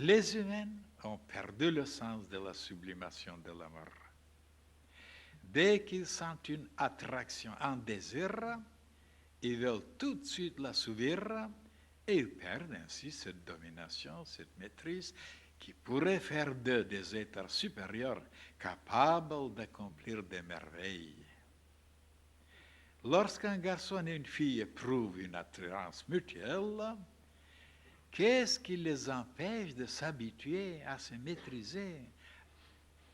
Les humains ont perdu le sens de la sublimation de l'amour. Dès qu'ils sentent une attraction, un désir, ils veulent tout de suite la subir et ils perdent ainsi cette domination, cette maîtrise qui pourrait faire d'eux des êtres supérieurs capables d'accomplir des merveilles. Lorsqu'un garçon et une fille éprouvent une attirance mutuelle, qu'est-ce qui les empêche de s'habituer à se maîtriser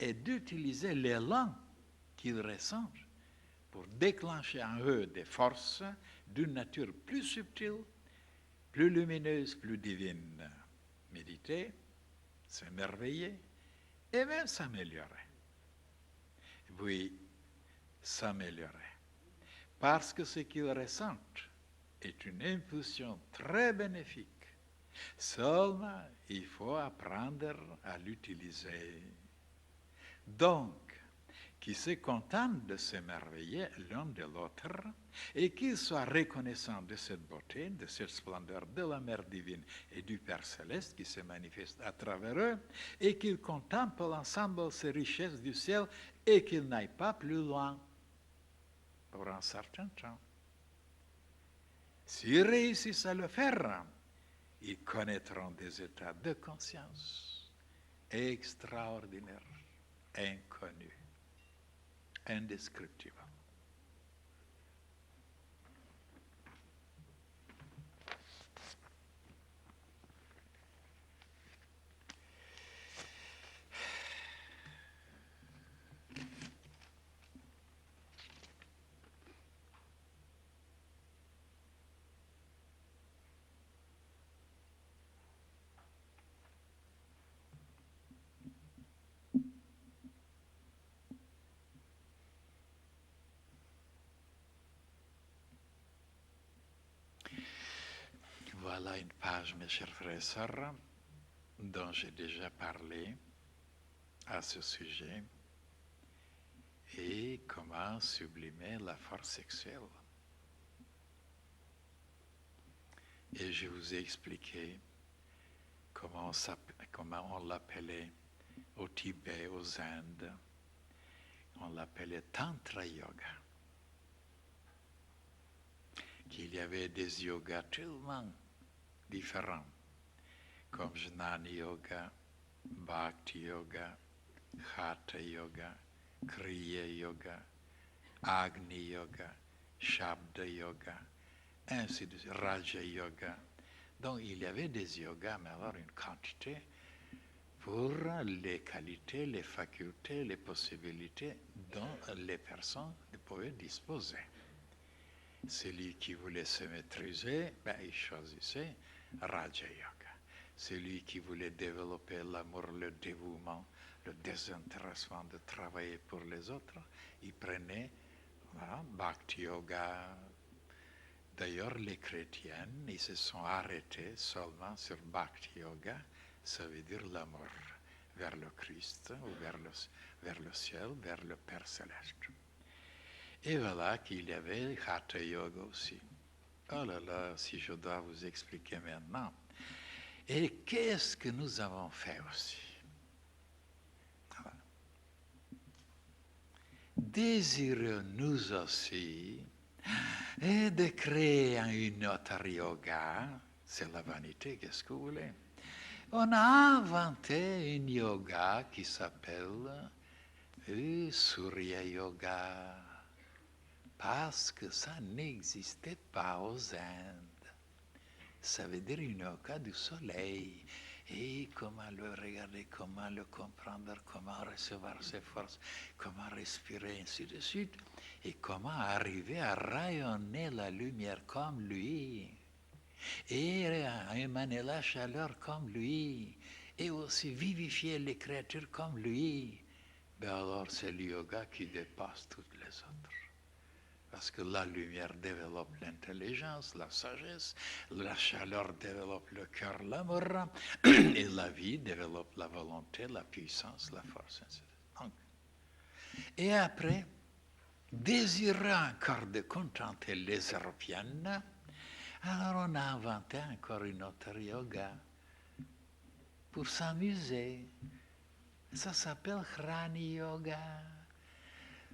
et d'utiliser l'élan qu'ils ressentent pour déclencher en eux des forces d'une nature plus subtile, plus lumineuse, plus divine? Méditer, s'émerveiller et même s'améliorer. Oui, s'améliorer. Parce que ce qu'ils ressentent est une impulsion très bénéfique. Seulement, il faut apprendre à l'utiliser. Donc, qui se contentent de s'émerveiller l'un de l'autre et qu'ils soient reconnaissants de cette beauté, de cette splendeur de la Mère divine et du Père céleste qui se manifeste à travers eux et qu'ils contemplent ensemble ces richesses du ciel et qu'ils n'aillent pas plus loin pour un certain temps. S'ils réussissent à le faire, ils connaîtront des états de conscience extraordinaires, inconnus, indescriptibles. Voilà une page, mes chers frères et sœurs, dont j'ai déjà parlé à ce sujet et comment sublimer la force sexuelle. Et je vous ai expliqué comment on l'appelait au Tibet, aux Indes. On l'appelait Tantra Yoga. Qu'il y avait des yogas tellement différents, comme Jnana Yoga, Bhakti Yoga, Hatha Yoga, Kriya Yoga, Agni Yoga, Shabda Yoga, ainsi de suite, Raja Yoga. Donc il y avait des yogas, mais alors une quantité pour les qualités, les facultés, les possibilités dont les personnes pouvaient disposer. Celui qui voulait se maîtriser, il choisissait Raja Yoga. Celui qui voulait développer l'amour, le dévouement, le désintéressement de travailler pour les autres, il prenait Bhakti Yoga. D'ailleurs, les chrétiennes, ils se sont arrêtés seulement sur Bhakti Yoga, ça veut dire l'amour vers le Christ, ou vers le ciel, vers le Père céleste. Et voilà qu'il y avait Hatha Yoga aussi. Oh là là, si je dois vous expliquer maintenant. Et qu'est-ce que nous avons fait aussi? Voilà. Désirons-nous aussi de créer une autre yoga? C'est la vanité, qu'est-ce que vous voulez? On a inventé une yoga qui s'appelle Surya Yoga. Parce que ça n'existait pas aux Indes. Ça veut dire une yoga du soleil. Et comment le regarder, comment le comprendre, comment recevoir ses forces, comment respirer, ainsi de suite. Et comment arriver à rayonner la lumière comme lui. Et à émaner la chaleur comme lui. Et aussi vivifier les créatures comme lui. Ben alors c'est le yoga qui dépasse toutes les autres. Parce que la lumière développe l'intelligence, la sagesse, la chaleur développe le cœur, l'amour, et la vie développe la volonté, la puissance, la force, etc. Donc, et après, désirant encore de contenter les Européennes, alors on a inventé encore une autre yoga pour s'amuser. Ça s'appelle Rani Yoga.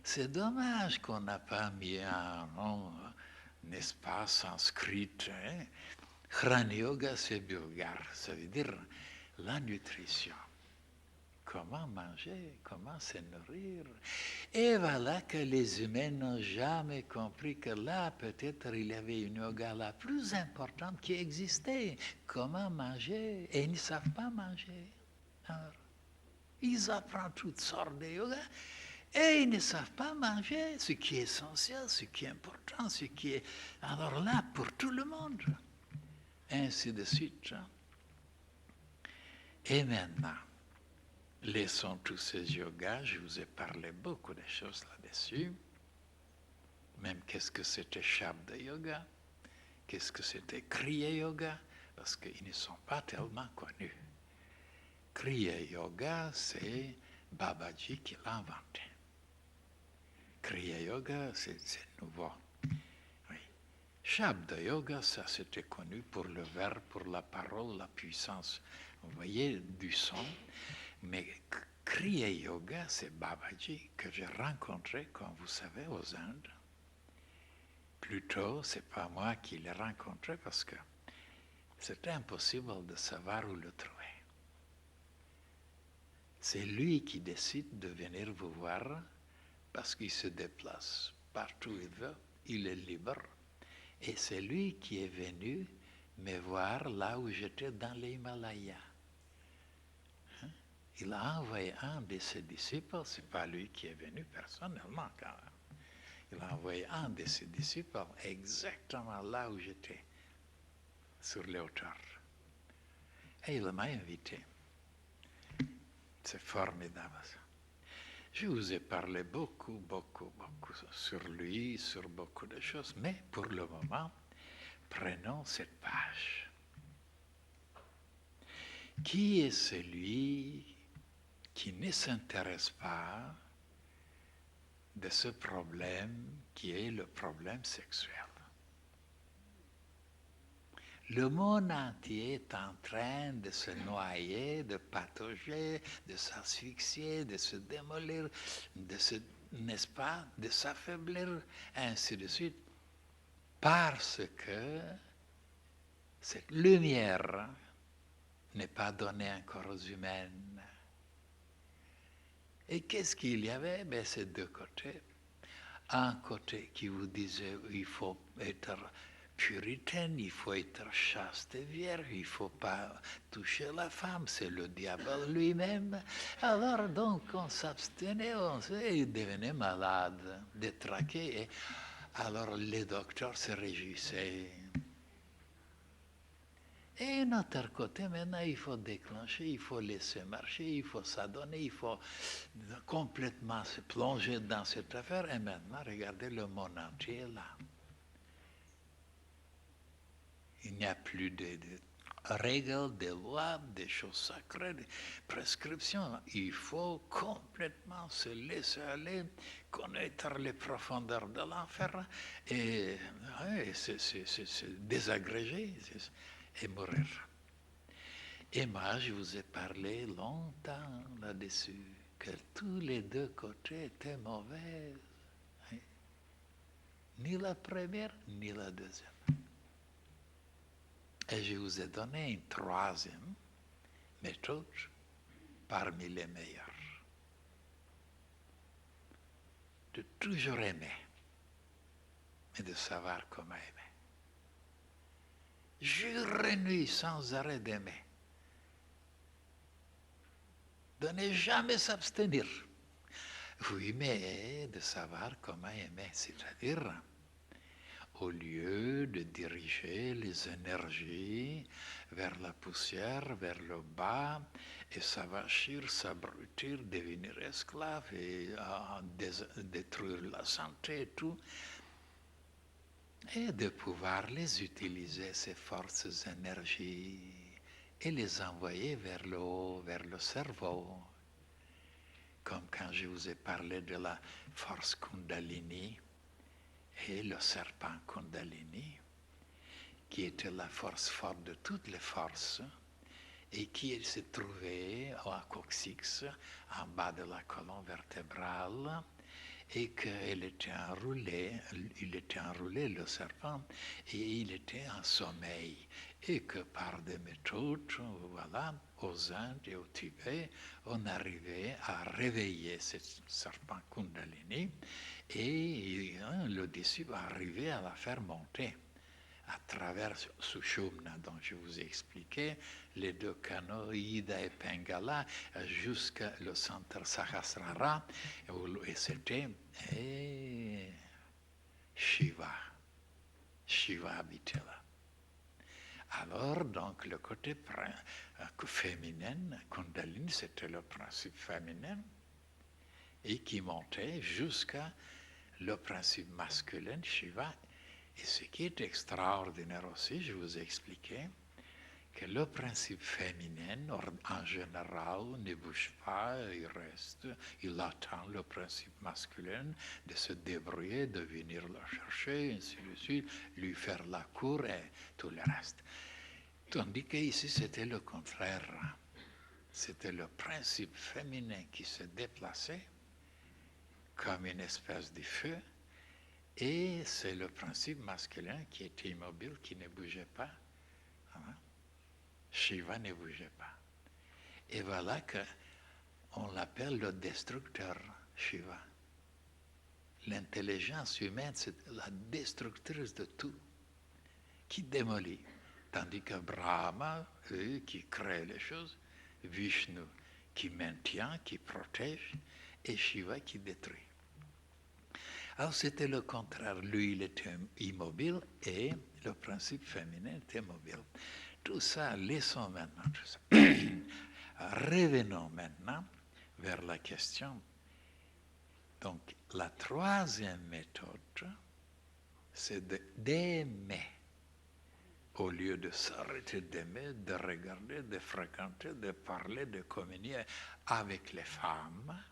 C'est dommage qu'on n'a pas mis un nom, n'est-ce pas, sanskrit. Hein? Rani Yoga, c'est Biogar, ça veut dire la nutrition. Comment manger, comment se nourrir. Et voilà que les humains n'ont jamais compris que là, peut-être, il y avait une yoga la plus importante qui existait. Comment manger. Et ils ne savent pas manger. Alors, ils apprennent toutes sortes de yoga et ils ne savent pas manger ce qui est essentiel, ce qui est important, ce qui est... Alors là, pour tout le monde. Ainsi de suite. Et maintenant, laissons tous ces yogas, je vous ai parlé beaucoup de choses là-dessus. Même qu'est-ce que c'était Shabda Yoga, qu'est-ce que c'était Kriya Yoga, parce qu'ils ne sont pas tellement connus. Kriya Yoga, c'est Babaji qui l'a inventé. Kriya Yoga, c'est nouveau. Oui. Shabda Yoga, ça c'était connu pour le verbe, pour la parole, la puissance, vous voyez, du son. Mais Kriya Yoga, c'est Babaji que j'ai rencontré, comme vous savez, aux Indes. Plutôt, c'est pas moi qui l'ai rencontré parce que c'était impossible de savoir où le trouver. C'est lui qui décide de venir vous voir parce qu'il se déplace partout où il veut, il est libre. Et c'est lui qui est venu me voir là où j'étais dans les Himalayas. Il a envoyé un de ses disciples, c'est pas lui qui est venu personnellement quand même. Il a envoyé un de ses disciples exactement là où j'étais, sur les hauteurs. Et il m'a invité. C'est formidable ça. Je vous ai parlé beaucoup sur lui, sur beaucoup de choses, mais pour le moment, prenons cette page. Qui est celui qui ne s'intéresse pas de ce problème qui est le problème sexuel? Le monde entier est en train de se noyer, de patauger, de s'asphyxier, de se démolir, n'est-ce pas, de s'affaiblir, ainsi de suite, parce que cette lumière n'est pas donnée encore aux humains. Et qu'est-ce qu'il y avait? Ben, c'est deux côtés. Un côté qui vous disait il faut être puritaine, il faut être chaste et vierge, il ne faut pas toucher la femme, c'est le diable lui-même. Alors donc on s'abstenait, on devenait malade, détraqué. Et alors les docteurs se réjouissaient. Et d'un autre côté, maintenant, il faut déclencher, il faut laisser marcher, il faut s'adonner, il faut complètement se plonger dans cette affaire. Et maintenant, regardez le monde entier là. Il n'y a plus de règles, de lois, des choses sacrées, de prescriptions. Il faut complètement se laisser aller, connaître les profondeurs de l'enfer et se désagréger et mourir. Et moi, je vous ai parlé longtemps là-dessus, que tous les deux côtés étaient mauvais. Ni la première, ni la deuxième. Et je vous ai donné une troisième méthode parmi les meilleures. De toujours aimer, mais de savoir comment aimer. Jour et nuit sans arrêt d'aimer. De ne jamais s'abstenir. Oui, mais de savoir comment aimer, c'est-à-dire au lieu de diriger les énergies vers la poussière, vers le bas, et s'avachir, s'abrutir, devenir esclave et détruire la santé et tout, et de pouvoir les utiliser, ces forces énergies, et les envoyer vers le haut, vers le cerveau. Comme quand je vous ai parlé de la force Kundalini, et le serpent Kundalini, qui était la force forte de toutes les forces, et qui se trouvait à coccyx, en bas de la colonne vertébrale, et qu'il était enroulé, le serpent, et il était en sommeil. Et que par des méthodes, voilà, aux Indes et au Tibet, on arrivait à réveiller ce serpent Kundalini, et le disciple arrivait à la faire monter à travers Sushumna, dont je vous ai expliqué, les deux canaux, Ida et Pingala, jusqu'à le centre Sahasrara, et c'était Shiva. Shiva habitait là. Alors, donc, le côté féminin, Kundalini, c'était le principe féminin, et qui montait jusqu'à le principe masculin, Shiva. Et ce qui est extraordinaire aussi, je vous ai expliqué, que le principe féminin, en général, ne bouge pas, il reste, il attend le principe masculin de se débrouiller, de venir le chercher, ainsi de suite, lui faire la cour et tout le reste. Tandis qu'ici, c'était le contraire. C'était le principe féminin qui se déplaçait comme une espèce de feu, et c'est le principe masculin qui était immobile, qui ne bougeait pas. Hein? Shiva ne bougeait pas. Et voilà qu'on l'appelle le destructeur, Shiva. L'intelligence humaine, c'est la destructrice de tout, qui démolit. Tandis que Brahma, qui crée les choses, Vishnu, qui maintient, qui protège, et Shiva qui détruit. Alors c'était le contraire. Lui, il était immobile et le principe féminin était mobile. Tout ça, laissons maintenant tout ça. Revenons maintenant vers la question. Donc, la troisième méthode, c'est d'aimer. Au lieu de s'arrêter d'aimer, de regarder, de fréquenter, de parler, de communier avec les femmes,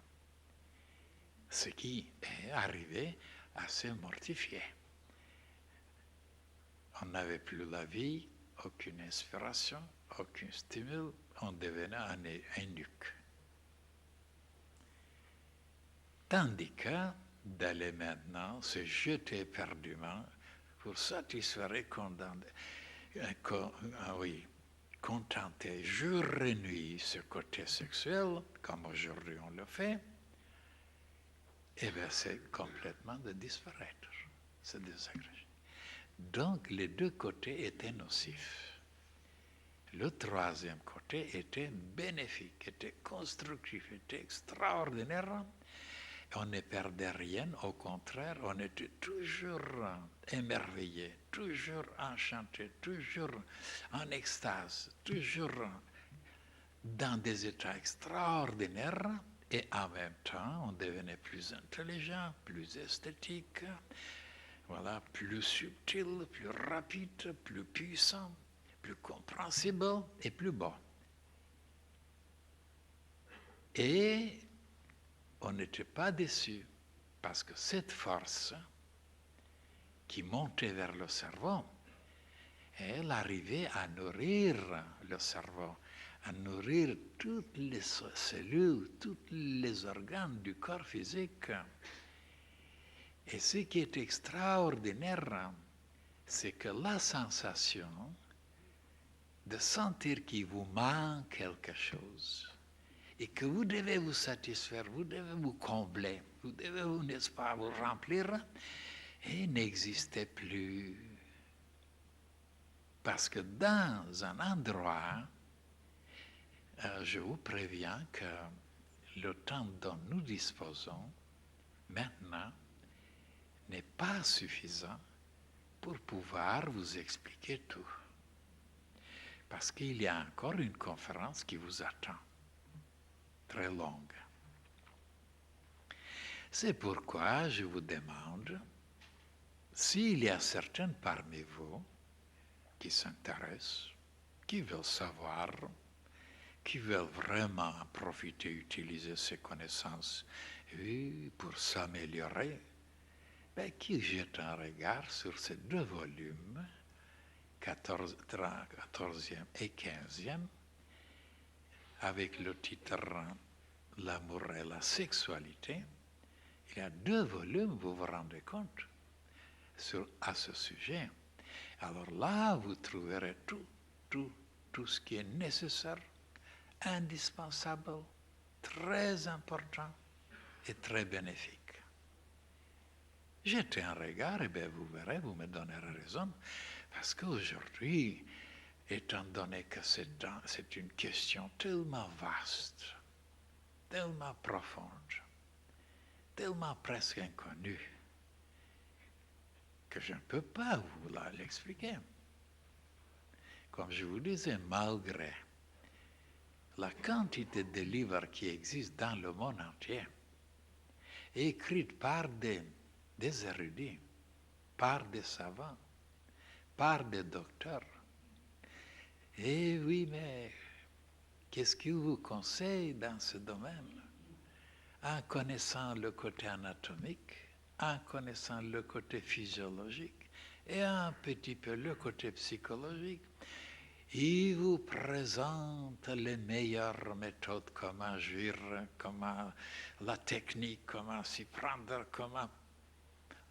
ce qui est arrivé à se mortifier. On n'avait plus la vie, aucune inspiration, aucun stimule, on devenait un eunuque. Tandis que d'aller maintenant se jeter éperdument pour satisfaire et contenter jour et nuit ce côté sexuel, comme aujourd'hui on le fait, eh bien c'est complètement de disparaître. C'est désagrégé. Donc les deux côtés étaient nocifs. Le troisième côté était bénéfique, était constructif, était extraordinaire. On ne perdait rien, au contraire, on était toujours émerveillé, toujours enchanté, toujours en extase, toujours dans des états extraordinaires, et en même temps, on devenait plus intelligent, plus esthétique, voilà, plus subtil, plus rapide, plus puissant, plus compréhensible et plus beau. Et on n'était pas déçu, parce que cette force qui montait vers le cerveau, elle arrivait à nourrir le cerveau, à nourrir toutes les cellules, tous les organes du corps physique. Et ce qui est extraordinaire, c'est que la sensation de sentir qu'il vous manque quelque chose et que vous devez vous satisfaire, vous devez vous combler, vous devez, n'est-ce pas, vous remplir, et n'existait plus. Parce que dans un endroit, je vous préviens que le temps dont nous disposons maintenant n'est pas suffisant pour pouvoir vous expliquer tout. Parce qu'il y a encore une conférence qui vous attend, très longue. C'est pourquoi je vous demande, s'il y a certains parmi vous qui s'intéressent, qui veulent savoir, qui veulent vraiment en profiter, utiliser ces connaissances pour s'améliorer, ben, qui jettent un regard sur ces deux volumes, 14e et 15e, avec le titre L'amour et la sexualité. Il y a 2 volumes, vous vous rendez compte, à ce sujet. Alors là, vous trouverez tout ce qui est nécessaire, indispensable, très important et très bénéfique. Jetez un regard et bien vous verrez, vous me donnerez raison, parce qu'aujourd'hui, étant donné que c'est une question tellement vaste, tellement profonde, tellement presque inconnue, que je ne peux pas vous l'expliquer. Comme je vous disais, malgré la quantité de livres qui existent dans le monde entier, écrits par des érudits, par des savants, par des docteurs. Et oui, mais qu'est-ce qu'ils vous conseillent dans ce domaine? En connaissant le côté anatomique, en connaissant le côté physiologique et un petit peu le côté psychologique, il vous présente les meilleures méthodes, comment agir, comment la technique, comment s'y prendre, comment...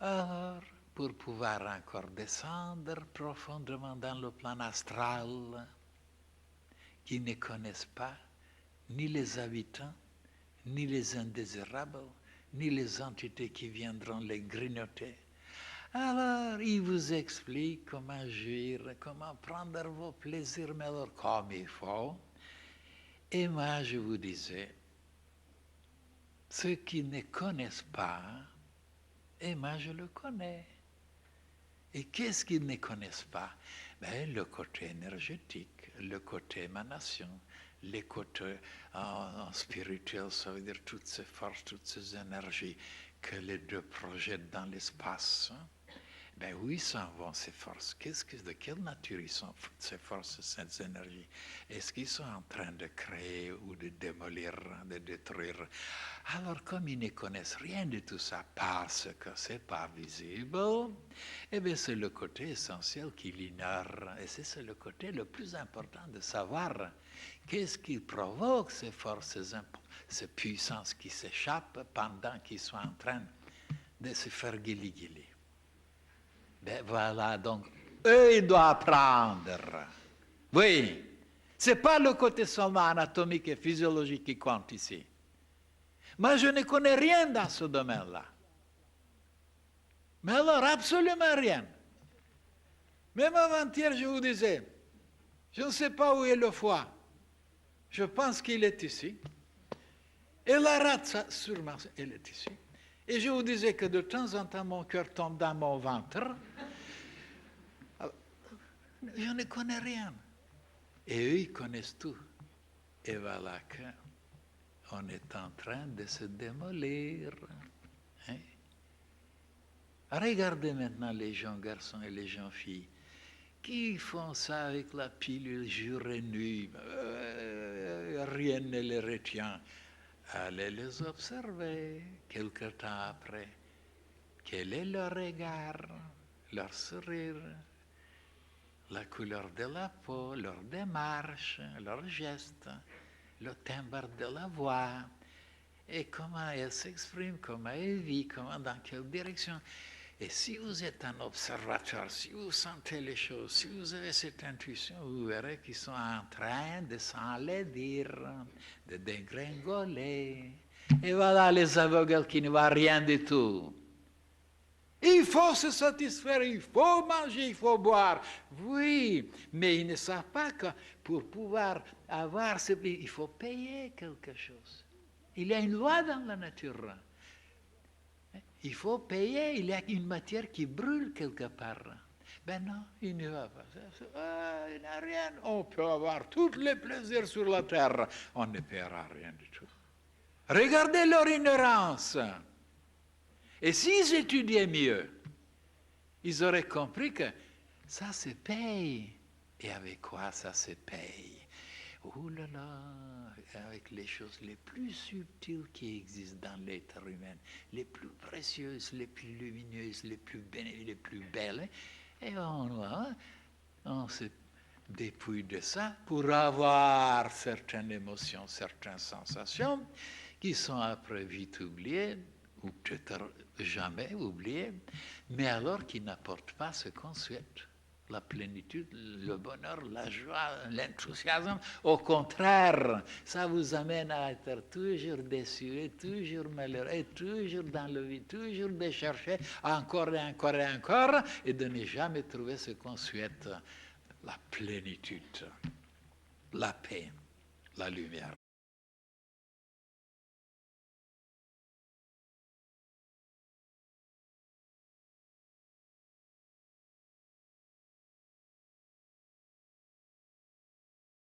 Alors, pour pouvoir encore descendre profondément dans le plan astral, qui ne connaissent pas ni les habitants, ni les indésirables, ni les entités qui viendront les grignoter. Alors, il vous explique comment agir, comment prendre vos plaisirs, mais alors comme il faut. Et moi, je vous disais, ceux qui ne connaissent pas, et moi, je le connais. Et qu'est-ce qu'ils ne connaissent pas? Ben, le côté énergétique, le côté émanation, les côtés spirituels, ça veut dire toutes ces forces, toutes ces énergies que les 2 projettent dans l'espace. Ben où ils s'en vont, ces forces? De quelle nature ils sont, ces forces, ces énergies? Est-ce qu'ils sont en train de créer ou de démolir, de détruire? Alors, comme ils ne connaissent rien de tout ça, parce que ce n'est pas visible, eh bien, c'est le côté essentiel qu'ils ignorent. Et c'est le côté le plus important de savoir qu'est-ce qui provoque ces forces, ces puissances qui s'échappent pendant qu'ils sont en train de se faire guili-guili. Ben voilà, donc, eux, ils doivent apprendre. Oui, ce n'est pas le côté seulement anatomique et physiologique qui compte ici. Moi, je ne connais rien dans ce domaine-là. Mais alors, absolument rien. Même avant-hier, je vous disais, je ne sais pas où est le foie. Je pense qu'il est ici. Et la rate, sûrement, elle est ici. Et je vous disais que de temps en temps, mon cœur tombe dans mon ventre. Je ne connais rien. Et eux, ils connaissent tout. Et voilà qu'on est en train de se démolir. Hein? Regardez maintenant les jeunes garçons et les jeunes filles qui font ça avec la pilule jour et nuit. Rien ne les retient. Allez les observer quelque temps après. Quel est leur regard, leur sourire, la couleur de la peau, leur démarche, leurs gestes, le timbre de la voix, et comment elle s'exprime, comment elle vit, dans quelle direction. Et si vous êtes un observateur, si vous sentez les choses, si vous avez cette intuition, vous verrez qu'ils sont en train de s'enlaidir, de dégringoler. Et voilà les aveugles qui ne voient rien du tout. Il faut se satisfaire, il faut manger, il faut boire. Oui, mais ils ne savent pas que pour pouvoir avoir ce pays, il faut payer quelque chose. Il y a une loi dans la nature. Il faut payer, il y a une matière qui brûle quelque part. Ben non, il n'y va pas. Il n'y a rien. On peut avoir tous les plaisirs sur la terre. On ne paiera rien du tout. Regardez leur ignorance. Et s'ils étudiaient mieux, ils auraient compris que ça se paye. Et avec quoi ça se paye? Oh là là, avec les choses les plus subtiles qui existent dans l'être humain, les plus précieuses, les plus lumineuses, les plus belles. Et on se dépouille de ça pour avoir certaines émotions, certaines sensations qui sont après vite oubliées, ou peut-être jamais oubliées, mais alors qui n'apportent pas ce qu'on souhaite. La plénitude, le bonheur, la joie, l'enthousiasme. Au contraire, ça vous amène à être toujours déçu, et toujours malheureux, et toujours dans le vide, toujours de chercher encore et encore et encore, et de ne jamais trouver ce qu'on souhaite, la plénitude, la paix, la lumière.